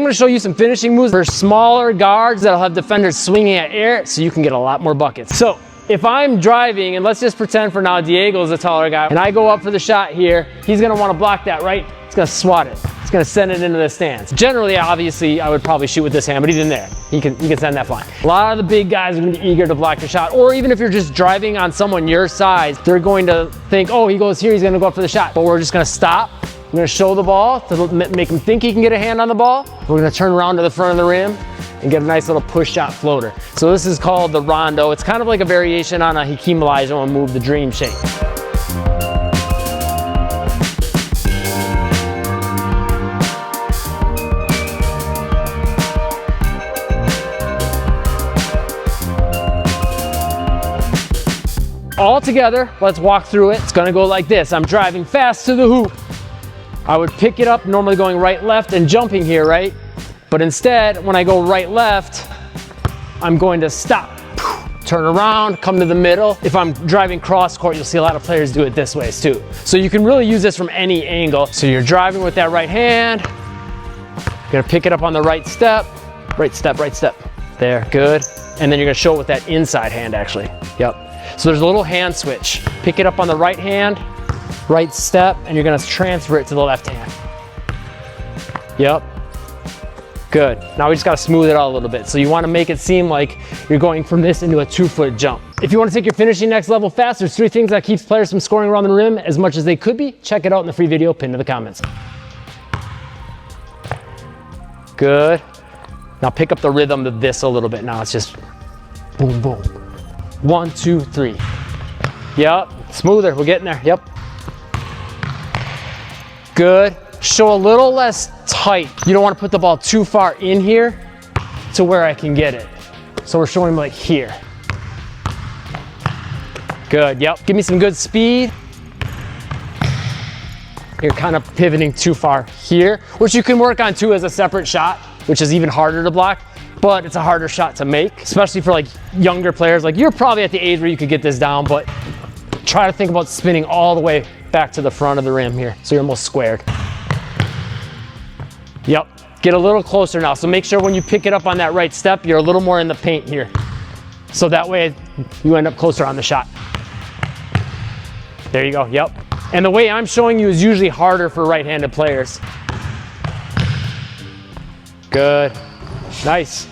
going to show you some finishing moves for smaller guards that'll have defenders swinging at air so you can get a lot more buckets. So if I'm driving, and let's just pretend for now Diego is a taller guy, and I go up for the shot here, he's going to want to block that, right? He's going to swat it. It's going to send it into the stands. Generally, obviously, I would probably shoot with this hand, but even there, he can send that flying. A lot of the big guys are going to be eager to block the shot, or even if you're just driving on someone your size, they're going to think, oh, he goes here, he's going to go up for the shot. But we're just going to stop. We're going to show the ball to make him think he can get a hand on the ball. We're going to turn around to the front of the rim and get a nice little push shot floater. So this is called the Rondo. It's kind of like a variation on a Hakeem Olajuwon move, the dream shake. All together, let's walk through it. It's gonna go like this. I'm driving fast to the hoop. I would pick it up, normally going right, left, and jumping here, right? But instead, when I go right, left, I'm going to stop, turn around, come to the middle. If I'm driving cross court, you'll see a lot of players do it this way too. So you can really use this from any angle. So you're driving with that right hand. You're gonna pick it up on the right step. Right step, right step. There, good. And then you're gonna show it with that inside hand actually. Yep. So there's a little hand switch. Pick it up on the right hand, right step, and you're gonna transfer it to the left hand. Yep. Good. Now we just gotta smooth it out a little bit. So you wanna make it seem like you're going from this into a 2-foot jump. If you wanna take your finishing next level fast, there's 3 things that keeps players from scoring around the rim as much as they could be. Check it out in the free video pinned to the comments. Good. Now pick up the rhythm of this a little bit. Now it's just boom, boom. 1, 2, 3. Yep, smoother, we're getting there, yep. Good, show a little less tight. You don't want to put the ball too far in here to where I can get it. So we're showing like here. Good, yep, give me some good speed. You're kind of pivoting too far here, which you can work on too as a separate shot, which is even harder to block. But it's a harder shot to make, especially for like younger players. Like you're probably at the age where you could get this down, but try to think about spinning all the way back to the front of the rim here. So you're almost squared. Yep, get a little closer now. So make sure when you pick it up on that right step, you're a little more in the paint here. So that way you end up closer on the shot. There you go, yep. And the way I'm showing you is usually harder for right-handed players. Good. Nice.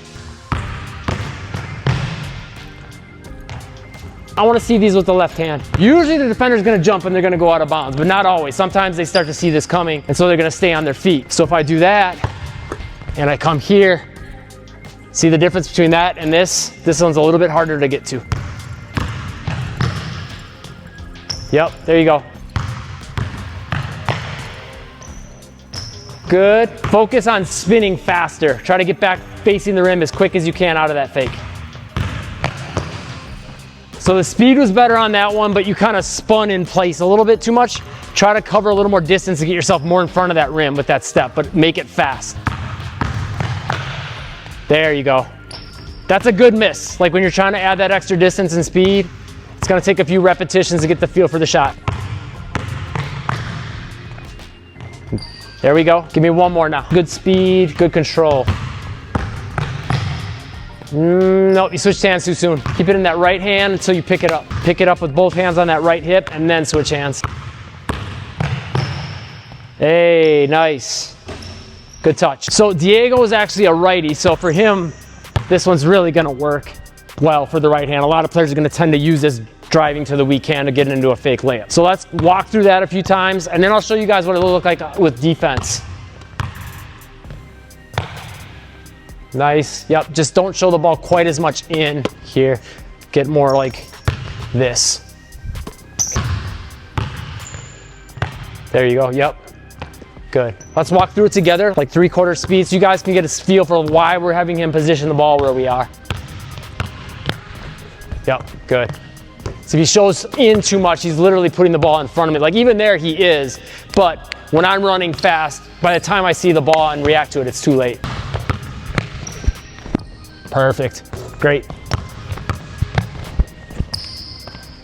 I want to see these with the left hand. Usually the defender's going to jump and they're going to go out of bounds, but not always. Sometimes they start to see this coming, and so they're going to stay on their feet. So if I do that, and I come here, see the difference between that and this? This one's a little bit harder to get to. Yep, there you go. Good. Focus on spinning faster. Try to get back facing the rim as quick as you can out of that fake. So the speed was better on that one, but you kind of spun in place a little bit too much. Try to cover a little more distance to get yourself more in front of that rim with that step, but make it fast. There you go. That's a good miss. Like when you're trying to add that extra distance and speed, it's going to take a few repetitions to get the feel for the shot. There we go. Give me one more now. Good speed, good control. Nope, you switched hands too soon. Keep it in that right hand until you pick it up. Pick it up with both hands on that right hip and then switch hands. Hey, nice. Good touch. So Diego is actually a righty, so for him, this one's really gonna work well for the right hand. A lot of players are gonna tend to use this driving to the weak hand to get into a fake layup. So let's walk through that a few times, and then I'll show you guys what it'll look like with defense. Nice, yep, just don't show the ball quite as much in here. Get more like this. There you go, yep. Good. Let's walk through it together, like 3/4 speed, so you guys can get a feel for why we're having him position the ball where we are. Yep, good. So if he shows in too much, he's literally putting the ball in front of me. Like even there he is, but when I'm running fast, by the time I see the ball and react to it, it's too late. Perfect, great.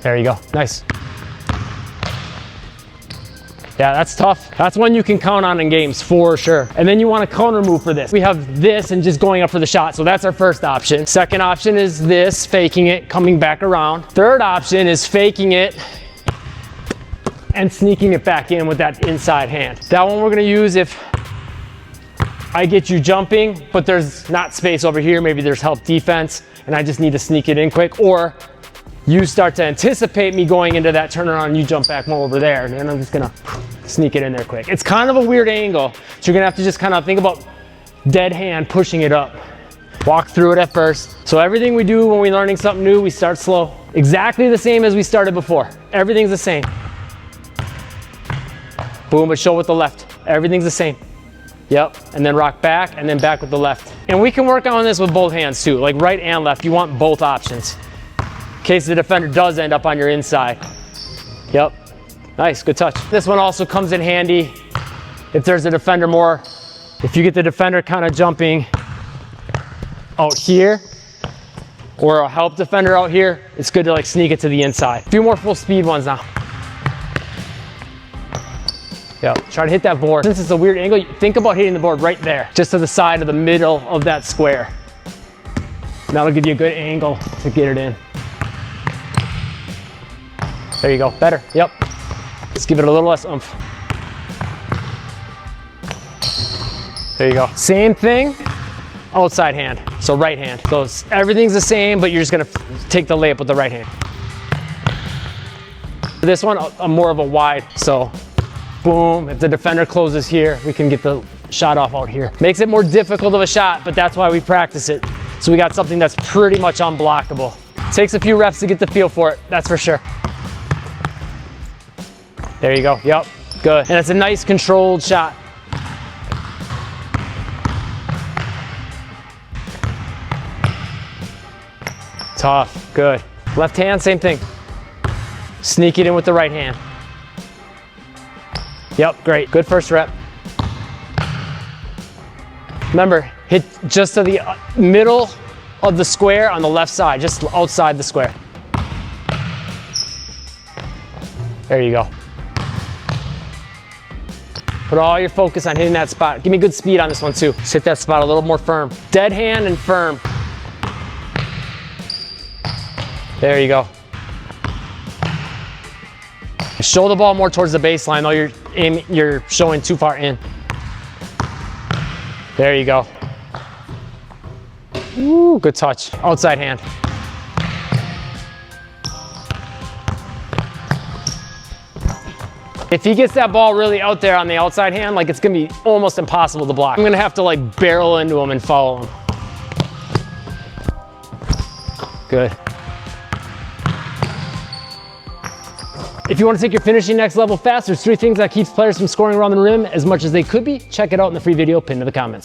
There you go, nice. Yeah, that's tough. That's one you can count on in games for sure. And then you want a counter move for this. We have this and just going up for the shot. So that's our first option. Second option is this, faking it, coming back around. Third option is faking it and sneaking it back in with that inside hand. That one we're gonna use if I get you jumping, but there's not space over here. Maybe there's help defense and I just need to sneak it in quick, or you start to anticipate me going into that turnaround and you jump back more over there, and then I'm just gonna sneak it in there quick. It's kind of a weird angle, so you're gonna have to just kind of think about dead hand pushing it up. Walk through it at first. So everything we do when we're learning something new, we start slow. Exactly the same as we started before. Everything's the same. Boom, but show with the left. Everything's the same. Yep, and then rock back, and then back with the left. And we can work on this with both hands too, like right and left. You want both options in case the defender does end up on your inside. Yep, nice, good touch. This one also comes in handy if there's a defender more. If you get the defender kind of jumping out here, or a help defender out here, it's good to like sneak it to the inside. A few more full speed ones now. Yep, try to hit that board. Since it's a weird angle, think about hitting the board right there, just to the side of the middle of that square. And that'll give you a good angle to get it in. There you go, better, yep. Just give it a little less oomph. There you go. Same thing, outside hand, so right hand. So everything's the same, but you're just gonna take the layup with the right hand. This one, more of a wide, so boom, if the defender closes here, we can get the shot off out here. Makes it more difficult of a shot, but that's why we practice it. So we got something that's pretty much unblockable. Takes a few reps to get the feel for it, that's for sure. There you go, yep, good. And it's a nice controlled shot. Tough, good. Left hand, same thing. Sneak it in with the right hand. Yep, great, good first rep. Remember, hit just to the middle of the square on the left side, just outside the square. There you go. Put all your focus on hitting that spot. Give me good speed on this one too. Just hit that spot a little more firm. Dead hand and firm. There you go. Show the ball more towards the baseline, though you're showing too far in. There you go. Ooh, good touch. Outside hand. If he gets that ball really out there on the outside hand, like it's gonna be almost impossible to block. I'm gonna have to like barrel into him and follow him. Good. If you want to take your finishing next level fast, there's 3 things that keeps players from scoring around the rim as much as they could be. Check it out in the free video pinned to the comments.